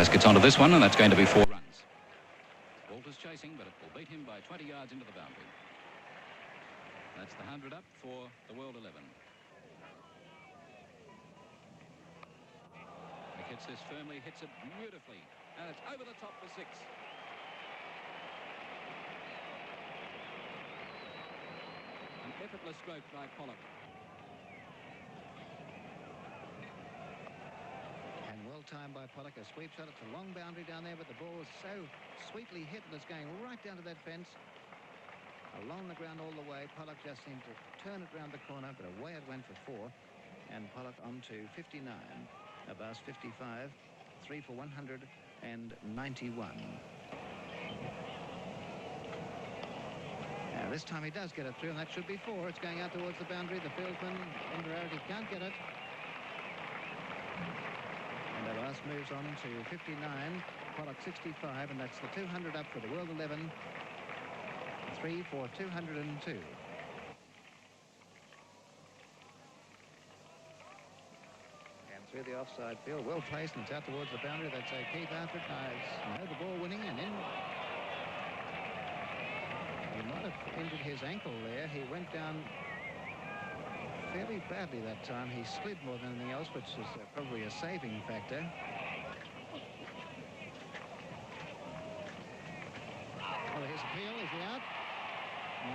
Bass gets onto this one, and that's going to be 4 runs. Walter's chasing, but it will beat him by 20 yards into the boundary. That's the 100 up for the World 11. He hits this firmly, hits it beautifully, and it's over the top for 6. An effortless stroke by Pollock. And well timed by Pollock, a sweep shot. It's a long boundary down there, but the ball is so sweetly hit and it's going right down to that fence. Along the ground all the way. Pollock just seemed to turn it round the corner, but away it went for 4. And Pollock on to 59. Abbas 55. 3 for 191. Now this time he does get it through, and that should be 4. It's going out towards the boundary. The fieldsman, Inverarity, can't get it. And Abbas moves on to 59. Pollock 65, and that's the 200 up for the World 11. 3 for 202. And through the offside field, well placed, and it's out towards the boundary. That's Keith Arthur. No, the ball winning, and in. He might have injured his ankle there. He went down fairly badly that time. He slid more than anything else, which is probably a saving factor. Well, his appeal, is he out?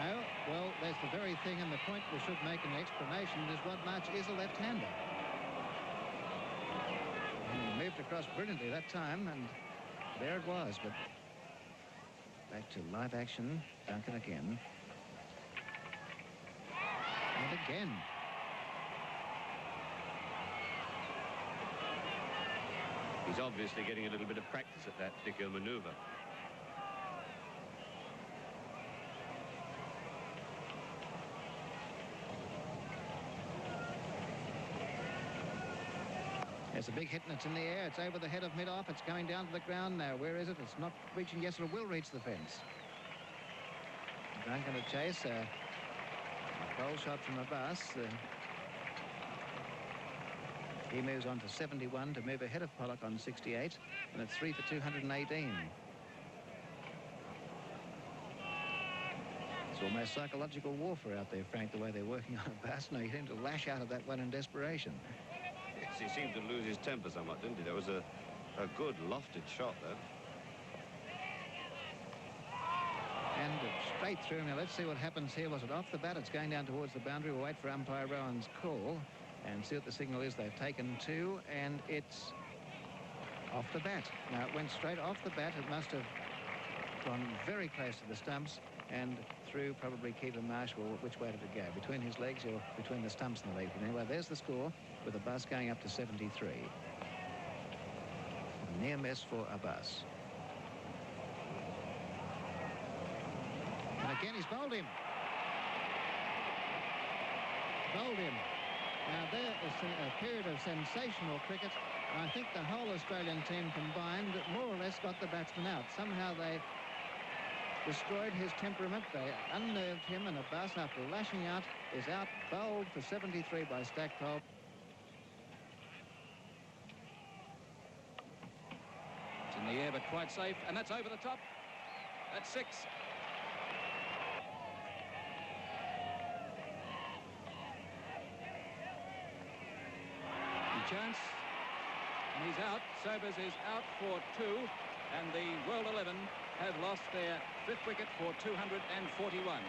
No. Well, there's the very thing, and the point we should make an explanation is Rod March is a left-hander. He moved across brilliantly that time, and there it was. But back to live action. Duncan again. And again. He's obviously getting a little bit of practice at that particular manoeuvre. It's a big hit, and it's in the air. It's over the head of mid-off. It's going down to the ground now. Where is it? It's not reaching. Yes, it will reach the fence. Duncan to chase. A goal shot from Abbas. He moves on to 71 to move ahead of Pollock on 68. And it's 3 for 218. It's almost psychological warfare out there, Frank, the way they're working on Abbas. No, you seem to lash out of that one in desperation. Yes, he seemed to lose his temper somewhat, didn't he? There was a good lofted shot there. And straight through. Now let's see what happens here. Was it off the bat? It's going down towards the boundary. We'll wait for umpire Rowan's call and see what the signal is. They've taken 2, and it's off the bat. Now it went straight off the bat. It must have gone very close to the stumps and through probably Keeper Marsh. Well, which way did it go? Between his legs or between the stumps and the legs? Anyway, there's the score with Abbas going up to 73. A near miss for Abbas. And again, he's bowled him. Bowled him. Now, there is a period of sensational cricket. I think the whole Australian team combined more or less got the batsman out. Somehow they destroyed his temperament. They unnerved him, and Abbas, after lashing out, is out bowled for 73 by Stackpole. It's in the air, but quite safe, and that's over the top. That's 6. Chance, and he's out. Sobers is out for 2, and the World 11 have lost their 5th wicket for 241.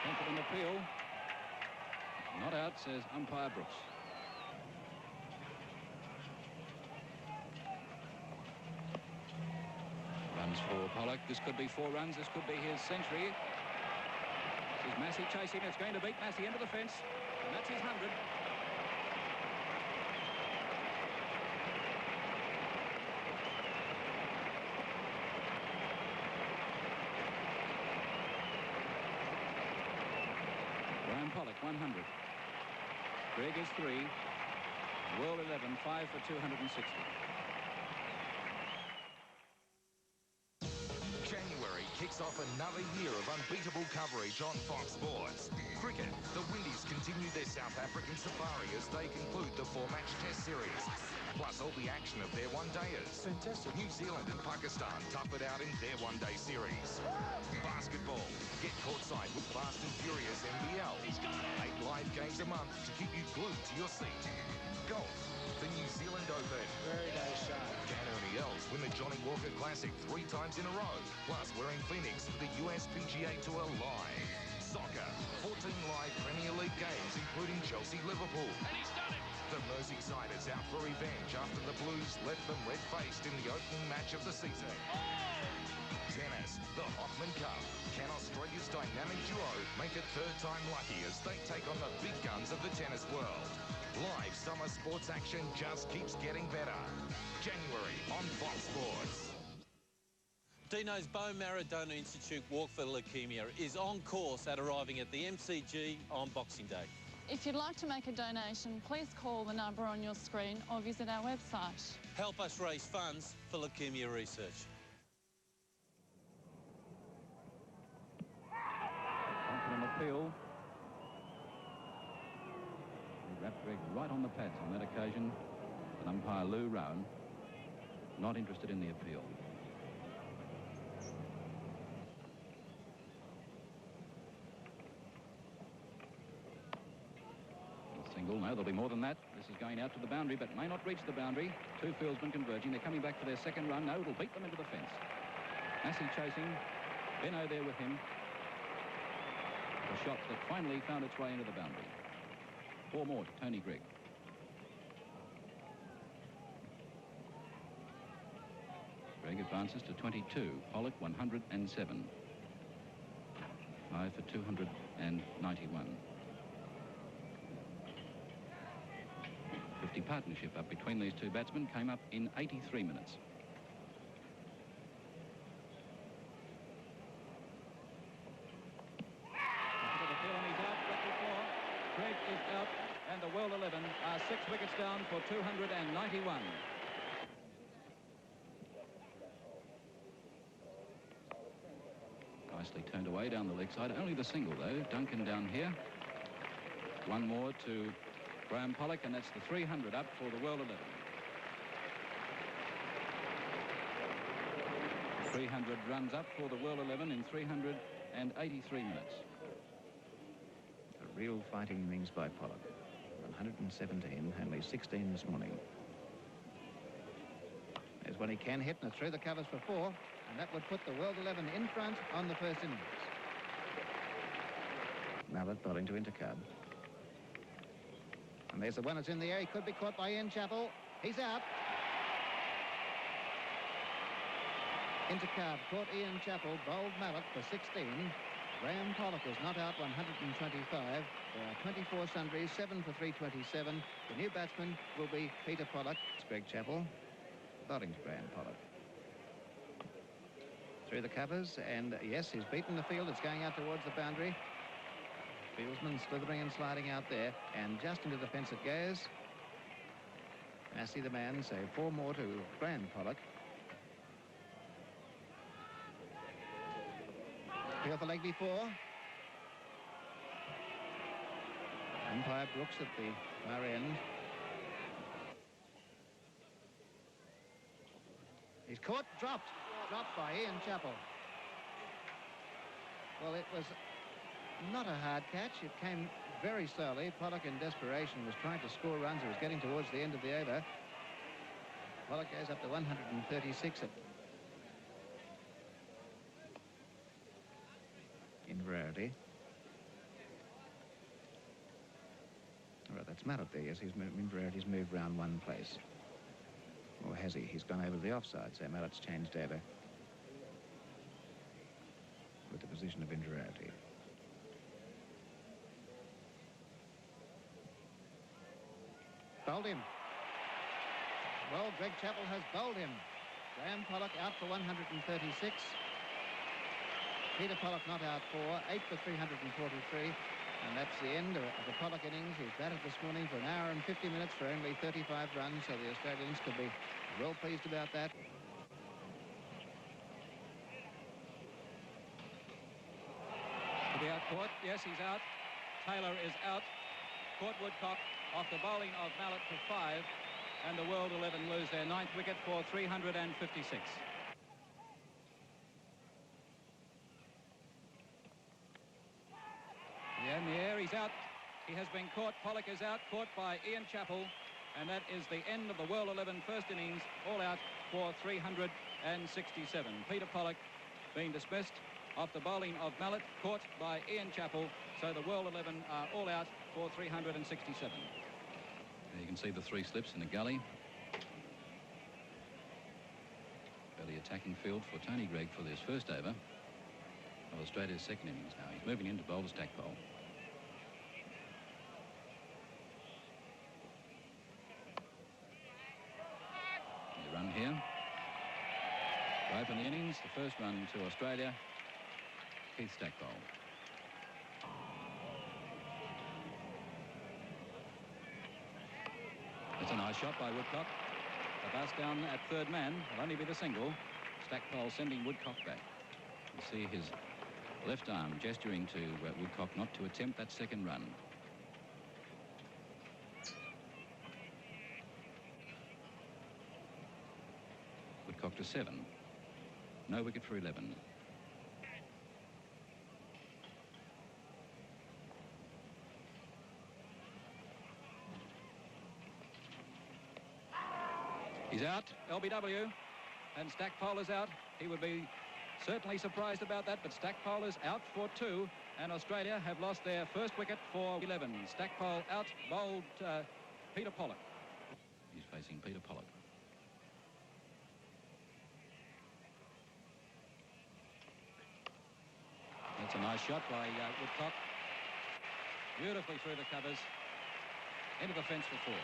Confident appeal. Not out, says umpire Brooks. Runs for Pollock. This could be 4 runs. This could be his century. This is Massey chasing. It's going to beat Massey into the fence. And that's his 100. Graham Pollock, 100. Greg is 3. World 11, 5 for 260. January kicks kicks off another year of unbeatable coverage on Fox Sports. Cricket, the Windies continue their South African safari as they conclude the 4-match Test series. Plus all the action of their one-dayers. Fantastic. New Zealand and Pakistan tough it out in their one-day series. Basketball, get courtside with Fast and Furious NBL. 8 live games a month to keep you glued to your seat. Golf, the New Zealand Open. Very nice shot. Can Ernie Els win the Johnny Walker Classic 3 times in a row? Plus, we're in Phoenix for the US PGA Tour live. Soccer, 14 live Premier League games, including Chelsea-Liverpool. And he's done it! The Merseysiders out for revenge after the Blues left them red-faced in the opening match of the season. Tennis, the Hoffman Cup. Can Australia's dynamic duo make it third time lucky as they take on the big guns of the tennis world? Live summer sports action just keeps getting better. January on Fox Sports. Dino's Bone Marrow Donor Institute Walk for Leukemia is on course at arriving at the MCG on Boxing Day. If you'd like to make a donation, please call the number on your screen or visit our website. Help us raise funds for leukemia research. Confident appeal. He wrapped Greg right on the pads on that occasion. And umpire Lou Rowan not interested in the appeal. Single. No, there'll be more than that. This is going out to the boundary, but may not reach the boundary. 2 fieldsmen converging. They're coming back for their second run. No, it'll beat them into the fence. Massey chasing. Benno there with him. The shot that finally found its way into the boundary. 4 more to Tony Greig. Greig advances to 22. Pollock 107. 5 for 291. 50 partnership up between these two batsmen came up in 83 minutes. Greig is out, and the World 11 are 6 wickets down for 291. Nicely turned away down the leg side. Only the single, though. Duncan down here. 1 more to Graham Pollock, and that's the 300 up for the World 11. 300 runs up for the World 11 in 383 minutes. A real fighting innings by Pollock. 117, only 16 this morning. There's when he can hit, and through the covers for 4, and that would put the World 11 in front on the first innings. Mallett bowling to Intercab. And there's the one that's in the air. He could be caught by Ian Chappell. He's out. Intercab caught Ian Chappell, bowled Mallett for 16. Graham Pollock is not out, 125. There are 24 sundries, 7 for 327. The new batsman will be Peter Pollock. It's Greg Chappell, bowling to Graham Pollock. Through the covers, and yes, he's beaten the field. It's going out towards the boundary. Fieldsman slithering and sliding out there, and just into the fence it goes. Massey the man, so 4 more to Graham Pollock. Here for leg before. Umpire Brooks at the far end. He's caught, dropped by Ian Chappell. Well, it was not a hard catch. It came very slowly. Pollock in desperation was trying to score runs. It was getting towards the end of the over. Pollock goes up to 136 in rarity. All right, that's Mallett there. Yes, his Inverary's moved round 1 place. Or has he? He's gone over to the offside, so Mallett's changed over with the position of Inverarity. Bowled him. Well, Greg Chappell has bowled him. Graham Pollock out for 136. Peter Pollock not out for 8 for 343. And that's the end of the Pollock innings. He's batted this morning for 1 hour and 50 minutes for only 35 runs, so the Australians could be well pleased about that. he out caught? Yes, he's out. Taylor is out. Caught Woodcock off the bowling of Mallet for 5. And the World 11 lose their 9th wicket for 356. Yeah, in the air, he's out. He has been caught. Pollock is out, caught by Ian Chappell. And that is the end of the World 11 first innings, all out for 367. Peter Pollock being dismissed off the bowling of Mallet, caught by Ian Chappell. So the World 11 are all out for 367. There you can see the 3 slips in the gully. Early attacking field for Tony Greig for this first over of Australia's second innings now. He's moving into bowler Stackpole. The run here. To open the innings, the first run to Australia, Keith Stackpole. It's a nice shot by Woodcock. The bus down at third man will only be the single. Stackpole sending Woodcock back. You see his left arm gesturing to Woodcock not to attempt that second run. Woodcock to 7. No wicket for 11. He's out, LBW, and Stackpole is out. He would be certainly surprised about that, but Stackpole is out for 2, and Australia have lost their first wicket for 11. Stackpole out, bowled Peter Pollock. He's facing Peter Pollock. That's a nice shot by Woodcock. Beautifully through the covers, into the fence for 4.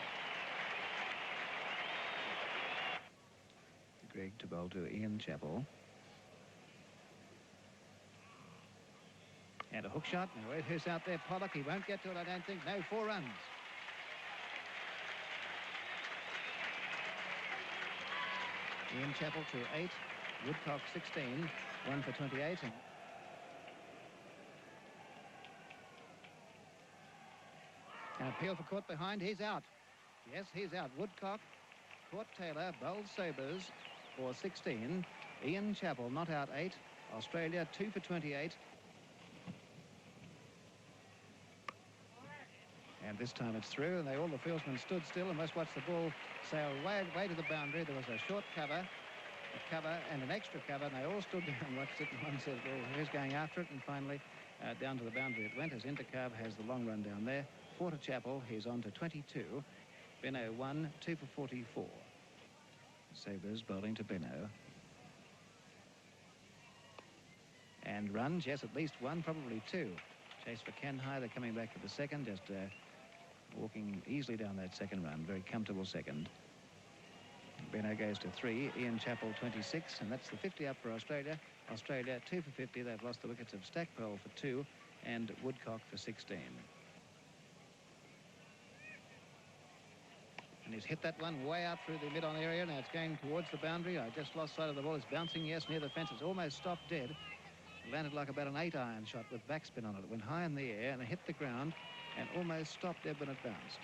Greig to bowl to Ian Chappell. And a hook shot. Now who's out there? Pollock. He won't get to it, I don't think. No, 4 runs. Ian Chappell to 8. Woodcock 16. 1 for 28. An appeal for caught behind. He's out. Yes, he's out. Woodcock caught Taylor. Bowled Sobers for 16. Ian Chappell not out 8. Australia 2 for 28. And this time it's through, and all the fieldsmen stood still and must watch the ball sail way to the boundary. There was a short cover, a cover and an extra cover, and they all stood there and watched it, and one said, well, who's going after it? And finally down to the boundary it went, as Intercarve has the long run down there. 4 to Chappell. He's on to 22. Benno 1, 2 for 44. Sobers bowling to Benno. And runs, yes, at least 1, probably 2. Chase for Kenhigh. They're coming back for the second, just walking easily down that second run. Very comfortable second. Benno goes to 3. Ian Chappell 26, and that's the 50 up for Australia. Australia 2 for 50. They've lost the wickets of Stackpole for 2 and Woodcock for 16. And he's hit that one way out through the mid-on area. Now it's going towards the boundary. I just lost sight of the ball. It's bouncing, yes, near the fence. It's almost stopped dead. It landed like about an 8-iron shot with backspin on it. It went high in the air and it hit the ground and almost stopped dead when it bounced.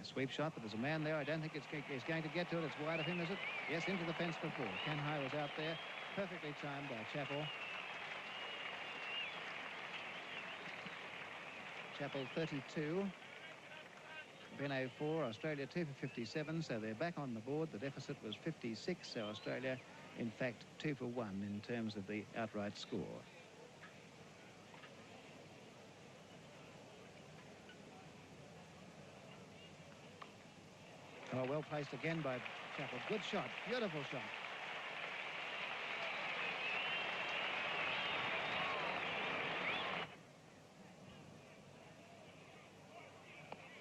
A sweep shot, but there's a man there. I don't think he's going to get to it. It's wide of him, is it? Yes, into the fence for 4. Kenhigh was out there. Perfectly timed by Chappell. Chappell 32. Benno 4. Australia 2 for 57. So they're back on the board. The deficit was 56. So Australia, in fact, 2 for 1 in terms of the outright score. Oh, well placed again by Chappell. Good shot. Beautiful shot.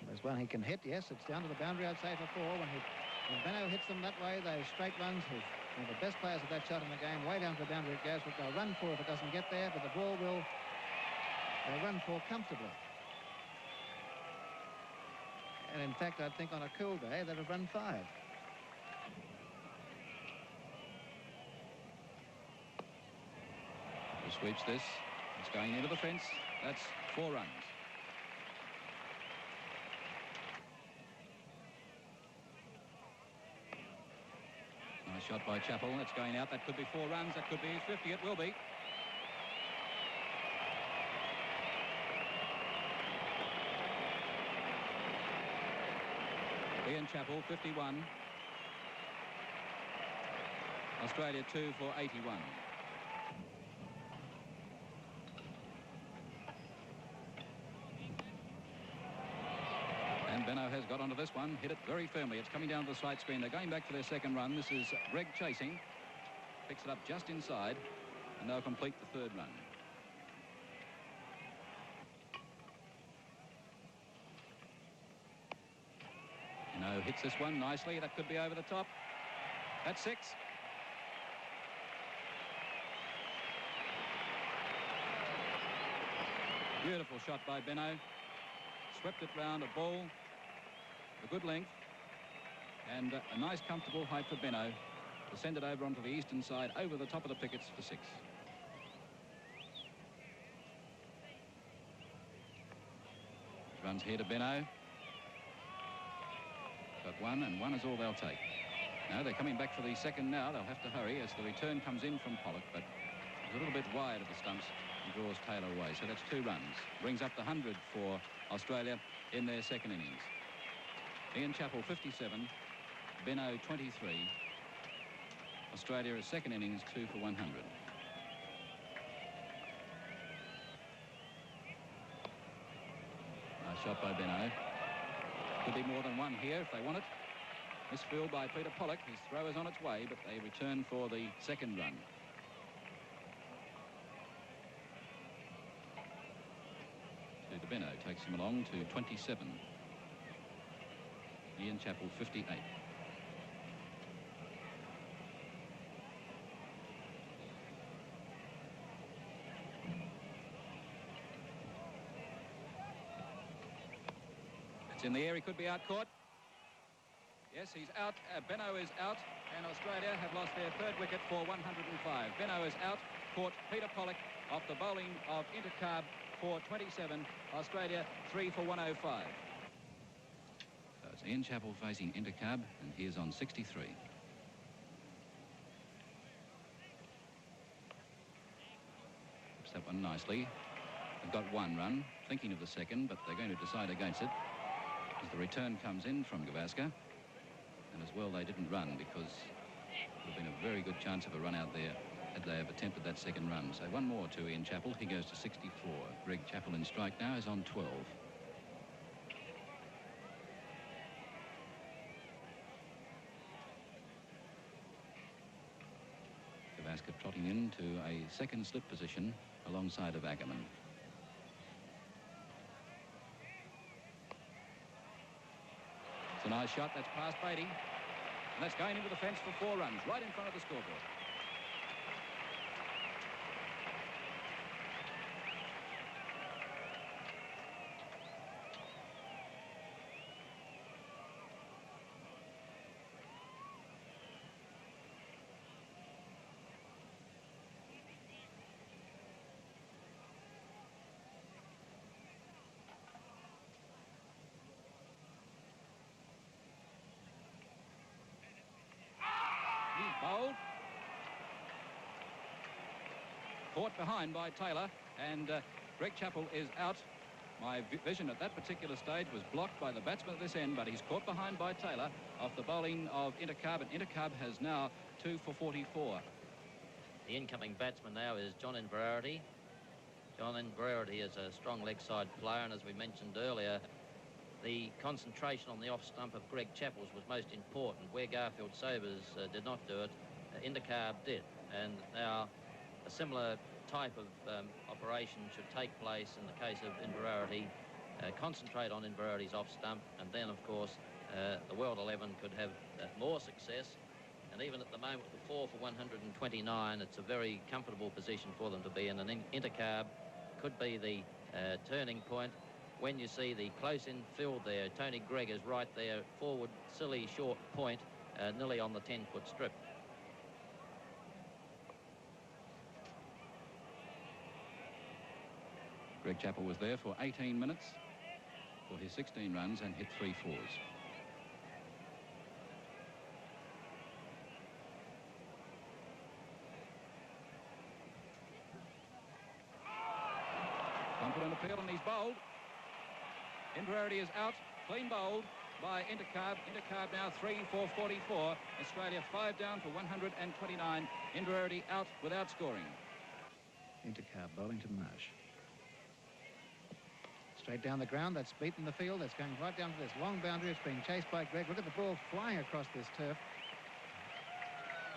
There's one he can hit. Yes, it's down to the boundary, I'd say, for 4. When Benno hits them that way, those straight runs, he's one of the best players of that shot in the game. Way down to the boundary it goes, but they'll run 4 if it doesn't get there, but the ball will... They'll run 4 comfortably. and in fact, I think on a cool day, they'd have run 5. He sweeps this. It's going into the fence. That's 4 runs. Nice shot by Chappell. That's going out. That could be 4 runs. That could be his 50. It will be. Ian Chappell, 51. Australia 2 for 81. And Benno has got onto this one, hit it very firmly. It's coming down to the sight screen. They're going back for their second run. This is Greg chasing. Picks it up just inside, and they'll complete the 3rd run. No, hits this one nicely. That could be over the top. That's 6. Beautiful shot by Benno. Swept it round a ball, a good length, and a nice comfortable height for Benno to send it over onto the eastern side, over the top of the pickets for 6. Runs here to Benno. Got 1, and 1 is all they'll take. No, they're coming back for the second now. They'll have to hurry as the return comes in from Pollock, but it's a little bit wide of the stumps and draws Taylor away. So that's 2 runs. Brings up the 100 for Australia in their second innings. Ian Chappell, 57. Benno, 23. Australia's second innings, 2 for 100. Nice shot by Benno. Could be more than 1 here if they want it. Misfield by Peter Pollock. His throw is on its way, but they return for the second run. To Benno, takes him along to 27. Ian Chappell, 58. It's in the air. He could be out caught. Yes, he's out. Benno is out, and Australia have lost their 3rd wicket for 105. Benno is out. Caught Peter Pollock off the bowling of Intercarb for 27. Australia 3 for 105. So it's Ian Chappell facing Intercarb, and he is on 63. Puts that one nicely. They've got 1 run, thinking of the second, but they're going to decide against it as the return comes in from Gavaskar. And as well, they didn't run because there would have been a very good chance of a run out there had they have attempted that second run. So 1 more to Ian Chappell. He goes to 64. Greg Chappell in strike now is on 12. Gavaskar trotting into a second slip position alongside of Ackerman. It's a nice shot. That's past Beatty. And that's going into the fence for 4 runs, right in front of the scoreboard. Bowled. Caught behind by Taylor, and Greg Chappell is out. My vision at that particular stage was blocked by the batsman at this end, but he's caught behind by Taylor off the bowling of Intercarb, and Intercarb has now 2 for 44. The incoming batsman now is John Inverarity. John Inverarity is a strong leg side player, and as we mentioned earlier, the concentration on the off stump of Greg Chappell's was most important. Where Garfield Sobers did not do it, Intercarb did. And now a similar type of operation should take place in the case of Inverarity. Concentrate on Inverarity's off stump, and then, of course, the World 11 could have more success. And even at the moment, with the 4 for 129, it's a very comfortable position for them to be in. And Intercarb could be the turning point. when you see the close in field there. Tony Gregg is right there, forward, silly short point, nearly on the 10-foot strip. Greg Chappell was there for 18 minutes for his 16 runs and hit 3 fours. Bumped on appeal and he's bowled. Inverarity is out, clean bowled by Intercarb. Intercarb now 3 for 44. Australia 5 down for 129. Inverarity out without scoring. Intercarb bowling to Marsh. Straight down the ground, that's beaten the field. That's going right down to this long boundary. It's being chased by Gregg. Look at the ball flying across this turf.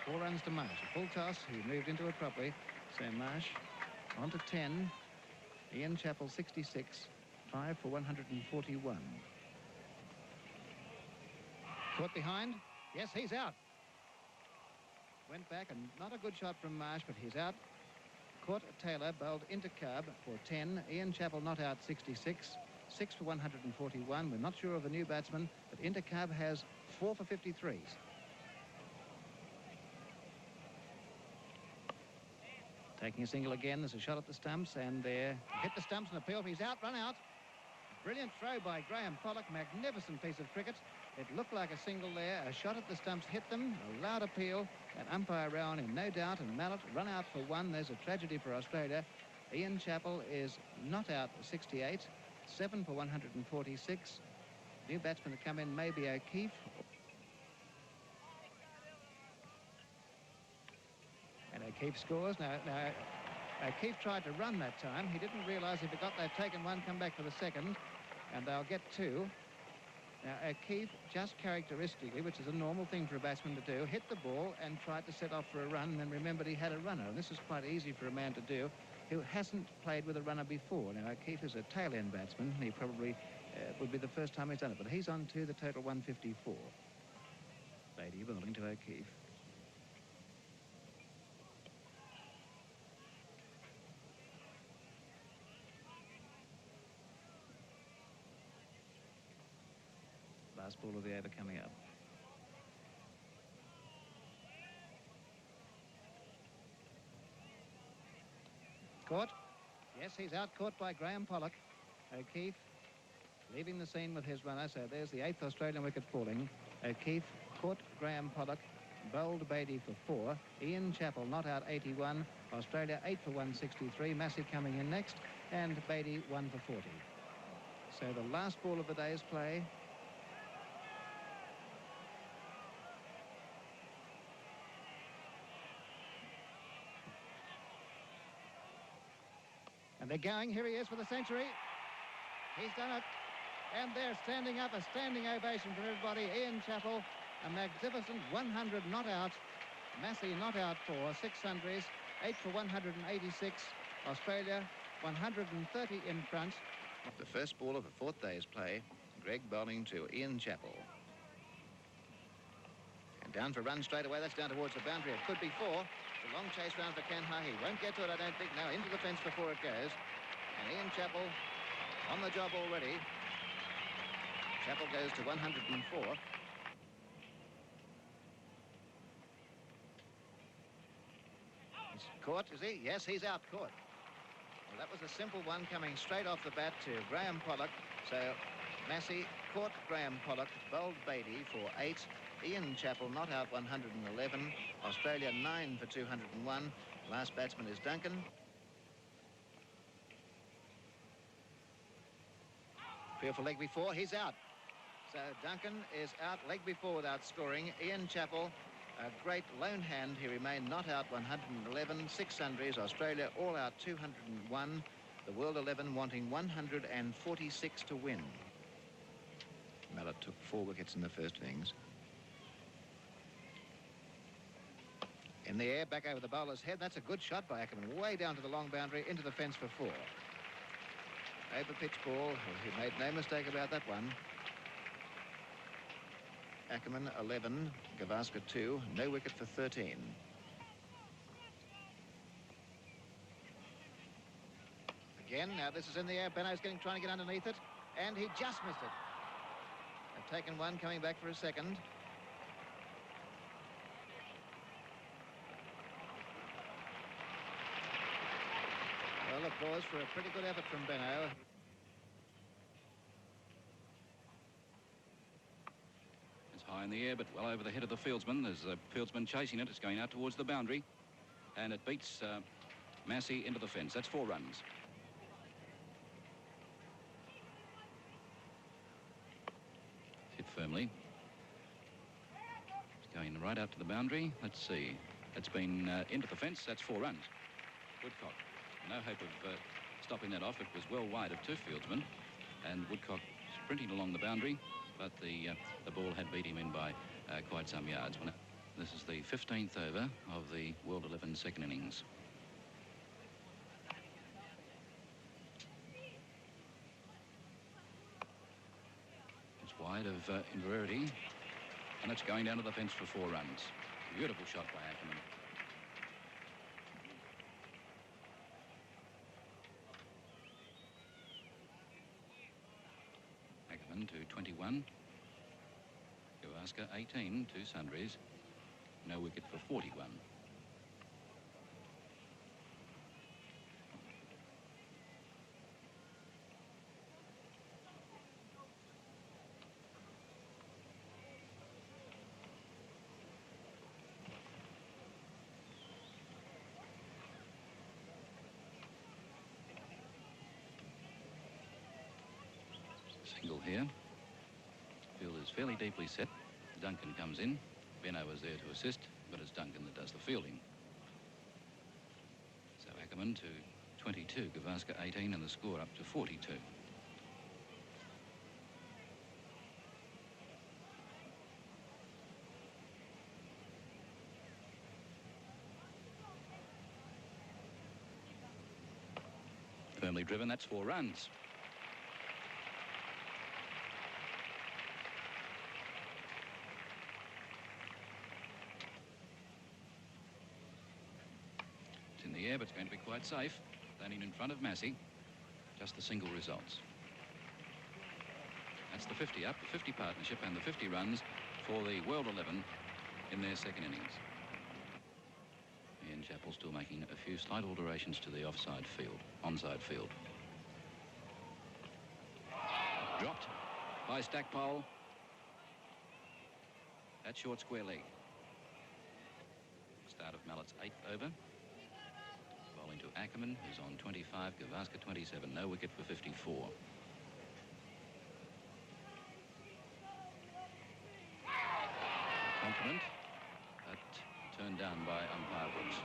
4 runs to Marsh. A full toss. He moved into it properly. So Marsh on to 10. Ian Chappell 66. 5 for 141. Caught behind. Yes, he's out. Went back and not a good shot from Marsh, but he's out. Caught Taylor, bowled Intercarb for 10. Ian Chappell not out 66. 6 for 141. We're not sure of the new batsman, but Intercarb has 4 for 53s. Taking a single again. There's a shot at the stumps, and there hit the stumps and appeal. He's out, run out. Brilliant throw by Graham Pollock. Magnificent piece of cricket. It looked like a single there. A shot at the stumps hit them. A loud appeal. And umpire Rowan in no doubt. And Mallet run out for 1. There's a tragedy for Australia. Ian Chappell is not out 68. 7 for 146. New batsman to come in may be O'Keefe. And O'Keefe scores. Now O'Keefe tried to run that time. He didn't realise if he got that taken one, come back for the second. And they'll get 2. Now, O'Keefe, just characteristically, which is a normal thing for a batsman to do, hit the ball and tried to set off for a run, and then remembered he had a runner. And this is quite easy for a man to do who hasn't played with a runner before. Now, O'Keefe is a tail-end batsman, and he probably would be the first time he's done it. But he's on to the total 154. Beatty bowling to O'Keefe. Last ball of the over coming up. Caught. Yes, he's out, caught by Graham Pollock. O'Keefe leaving the scene with his runner. So there's the 8th Australian wicket falling. O'Keefe caught Graham Pollock, bowled Beatty for 4. Ian Chappell not out 81. Australia 8 for 163. Massey coming in next. And Beatty 1 for 40. So the last ball of the day's play. And they're going. Here he is for the century. He's done it. And they're standing up. A standing ovation from everybody. Ian Chappell, a magnificent 100 not out. Massey not out for 6 hundreds. 8 for 186. Australia 130 in front. The first ball of the 4th day's play. Gregg bowling to Ian Chappell. And down for a run straight away. That's down towards the boundary. It could be 4. It's a long chase round for Ken High. He won't get to it, I don't think. Now into the fence before it goes. And Ian Chappell on the job already. Chappell goes to 104. He's caught, is he? Yes, he's out, caught. Well, that was a simple one coming straight off the bat to Graham Pollock. So Massey caught Graham Pollock, bowled Beatty for 8. Ian Chappell not out 111. Australia 9 for 201. Last batsman is Duncan. Fearful leg before, he's out. So Duncan is out leg before without scoring. Ian Chappell, a great lone hand. He remained not out 111. 6 hundreds. Australia all out 201. The World 11 wanting 146 to win. Mallet took 4 wickets in the first innings. In the air, back over the bowler's head. That's a good shot by Ackerman. Way down to the long boundary, into the fence for 4. Over pitch ball. He made no mistake about that one. Ackerman 11, Gavaskar 2, no wicket for 13. Again, now this is in the air. Benno's trying to get underneath it. and he just missed it. They've taken one, coming back for a second. Well, applause for a pretty good effort from Benno. It's high in the air, but well over the head of the fieldsman. There's a fieldsman chasing it. It's going out towards the boundary, and it beats Massey into the fence. That's 4 runs. Hit firmly. It's going right out to the boundary. Let's see. It's been into the fence. That's 4 runs. Woodcock, no hope of stopping that off. It was well wide of 2 fieldsmen, and Woodcock sprinting along the boundary, but the ball had beat him in by quite some yards. This is the 15th over of the World 11 second innings. It's wide of Inverarity, and it's going down to the fence for 4 runs. Beautiful shot by Ackerman. Ackerman to 21. Gavaskar 18, 2 sundries. No wicket for 41. Single here. Field is fairly deeply set. Duncan comes in. Benno was there to assist, but it's Duncan that does the fielding. So Ackerman to 22, Gavaskar 18, and the score up to 42. Firmly driven, that's 4 runs. In the air, but it's going to be quite safe. Standing in front of Massey. Just the single results. That's the 50 up, the 50 partnership, and the 50 runs for the World 11 in their second innings. Ian Chappell still making a few slight alterations to the onside field. Dropped by Stackpole. At short square leg. Start of Mallett's 8th over. Bowling to Ackerman, who's on 25, Gavaskar 27, no wicket for 54. Compliment, but turned down by umpire Brooks.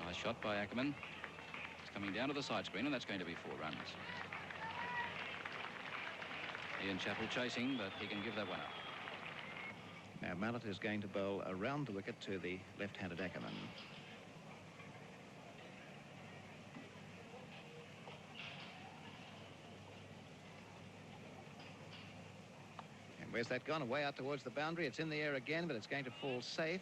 Nice shot by Ackerman. It's coming down to the side screen, and that's going to be 4 runs. Ian Chappell chasing, but he can give that one up. Now Mallett is going to bowl around the wicket to the left-handed Ackerman. And where's that gone? Away out towards the boundary. It's in the air again, but it's going to fall safe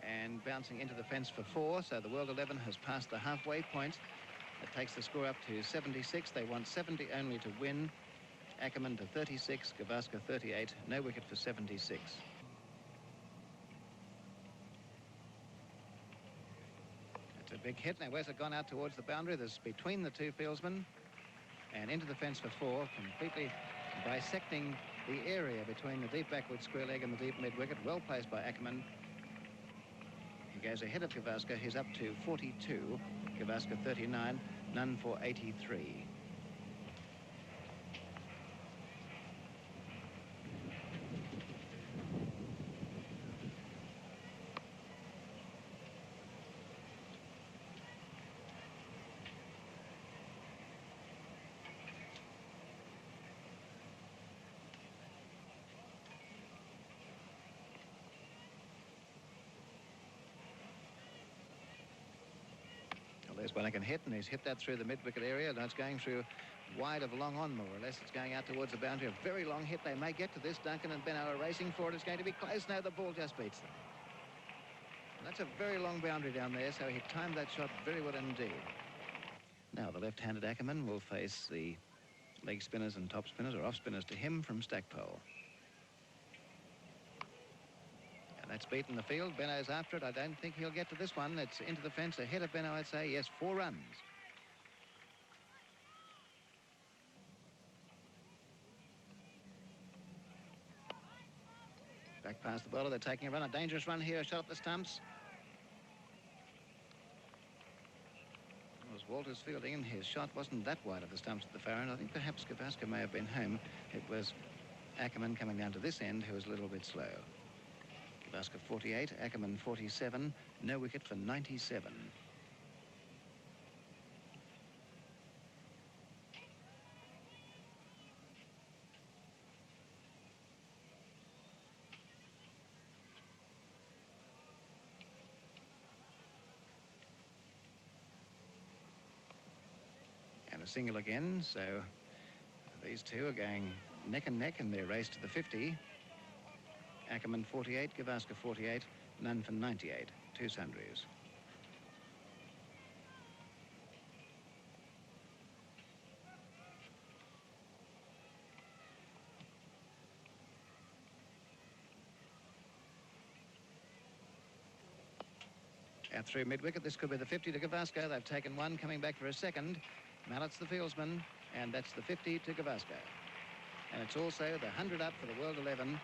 and bouncing into the fence for 4. So the World 11 has passed the halfway point. It takes the score up to 76. They want 70 only to win. Ackerman to 36, Gavaskar 38, no wicket for 76. That's a big hit. Now where's it gone out towards the boundary? This is between the 2 fieldsmen and into the fence for 4, completely bisecting the area between the deep backward square leg and the deep mid wicket. Well placed by Ackerman. He goes ahead of Gavaskar. He's up to 42. Gavaskar 39, none for 83. There's one I can hit, and he's hit that through the mid-wicket area. Now it's going through wide of long on, more or less. It's going out towards the boundary. A very long hit. They may get to this. Duncan and Benno are racing for it. It's going to be close. No, the ball just beats them. And that's a very long boundary down there, so he timed that shot very well indeed. Now the left-handed Ackerman will face the leg spinners and top spinners, or off spinners to him from Stackpole. And that's beaten the field. Benno's after it. I don't think he'll get to this one. It's into the fence ahead of Benno, I'd say. Yes, 4 runs. Back past the bowler. They're taking a run. A dangerous run here. A shot at the stumps. It was Walters fielding, and his shot wasn't that wide of the stumps at the far end. I think perhaps Gavaskar may have been home. It was Ackerman coming down to this end who was a little bit slow. Gavaskar 48, Ackerman 47, no wicket for 97. And a single again, so these two are going neck and neck in their race to the 50. Ackerman 48, Gavaskar 48, none for 98, 2 sundries. Out through mid-wicket, this could be the 50 to Gavaskar. They've taken one, coming back for a second. Mallett's the fieldsman, and that's the 50 to Gavaskar. And it's also the 100 up for the World 11.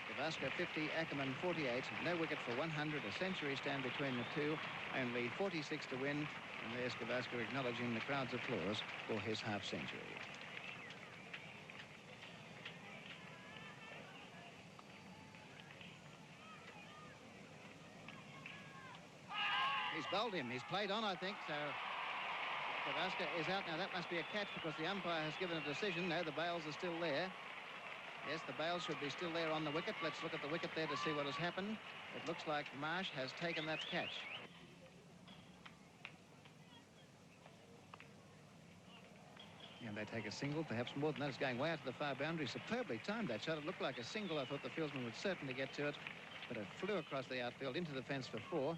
Gavaskar 50, Ackerman 48, no wicket for 100, a century stand between the two, only 46 to win, and there's Gavaskar acknowledging the crowd's applause for his half-century. He's bowled him, he's played on, I think, so Gavaskar is out. Now that must be a catch because the umpire has given a decision. No, the bails are still there. Yes, the bail should be still there on the wicket. Let's look at the wicket there to see what has happened. It looks like Marsh has taken that catch. And they take a single, perhaps more than that. It's going way out to the far boundary. Superbly timed that shot. It looked like a single. I thought the fieldsman would certainly get to it, but it flew across the outfield into the fence for 4.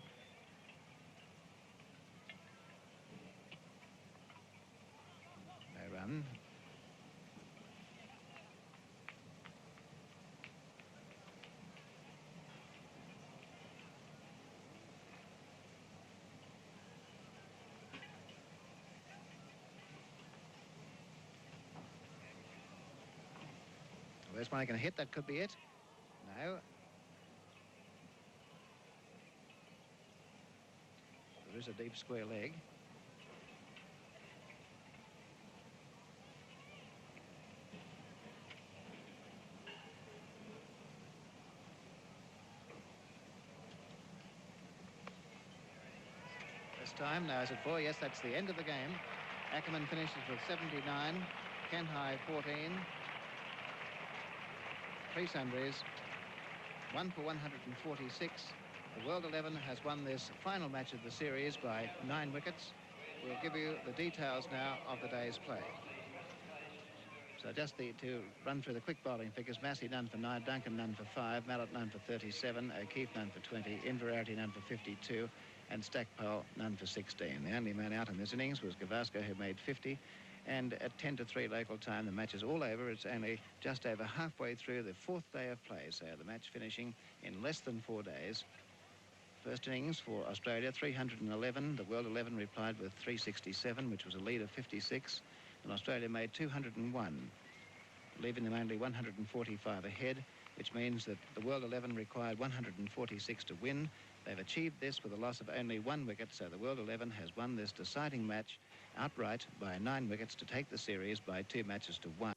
No run. There's one I can hit. That could be it. No. There is a deep square leg. This time, now is it 4? Yes, that's the end of the game. Ackerman finishes with 79. Kenhai 14. 3 sundries, 1 for 146. The World 11 has won this final match of the series by 9 wickets. We'll give you the details now of the day's play. So just to run through the quick bowling figures: Massey none for 9, Duncan none for 5, Mallett none for 37, O'Keefe none for 20, Inverarity none for 52, and Stackpole none for 16. The only man out in this innings was Gavaskar, who made 50. And at 10 to 3 local time, the match is all over. It's only just over halfway through the 4th day of play, so the match finishing in less than 4 days. First innings for Australia, 311. The World 11 replied with 367, which was a lead of 56. And Australia made 201, leaving them only 145 ahead, which means that the World 11 required 146 to win. They've achieved this with a loss of only 1 wicket, so the World 11 has won this deciding match outright by 9 wickets to take the series by 2 matches to 1.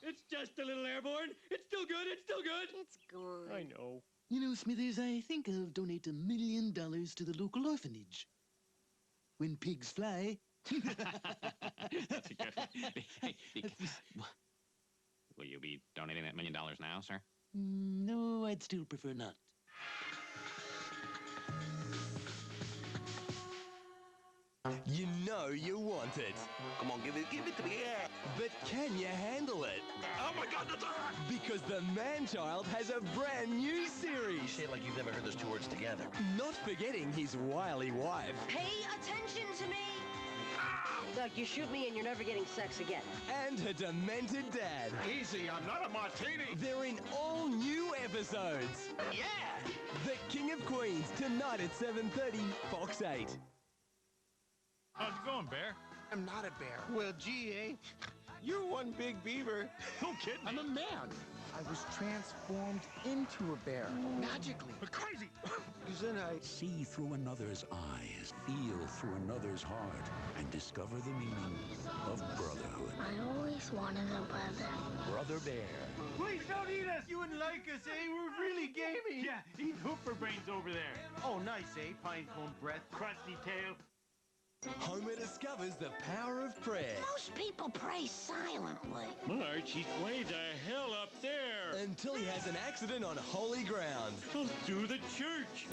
It's just a little airborne. It's still good. It's still good. It's gone. I know. You know, Smithers, I think I'll donate $1 million to the local orphanage. When pigs fly. That's a good. Will you be donating that $1 million now, sir? No, I'd still prefer not. know you want it. Come on, give it to me. Yeah. But can you handle it? Oh my God, that's hot! Because the man-child has a brand new series. You say it like you've never heard those two words together. Not forgetting his wily wife. Pay attention to me. Look, you shoot me and you're never getting sex again. And her demented dad. Easy, I'm not a martini. They're in all new episodes. Yeah! The King of Queens, tonight at 7:30, Fox 8. How's it going, Bear? I'm not a bear. Well, gee, eh? You're one big beaver. No kidding. I'm a man. I was transformed into a bear. Magically. Crazy. Then I... See through another's eyes, feel through another's heart, and discover the meaning of brotherhood. I always wanted a brother. Brother Bear. Please don't eat us. You wouldn't like us, eh? We're really gamey. Yeah, eat hooper brains over there. Oh, nice, eh? Pinecone breath, crusty tail. Homer discovers the power of prayer. Most people pray silently. Marge, he's way the hell up there. Until he has an accident on holy ground. Let's do the church.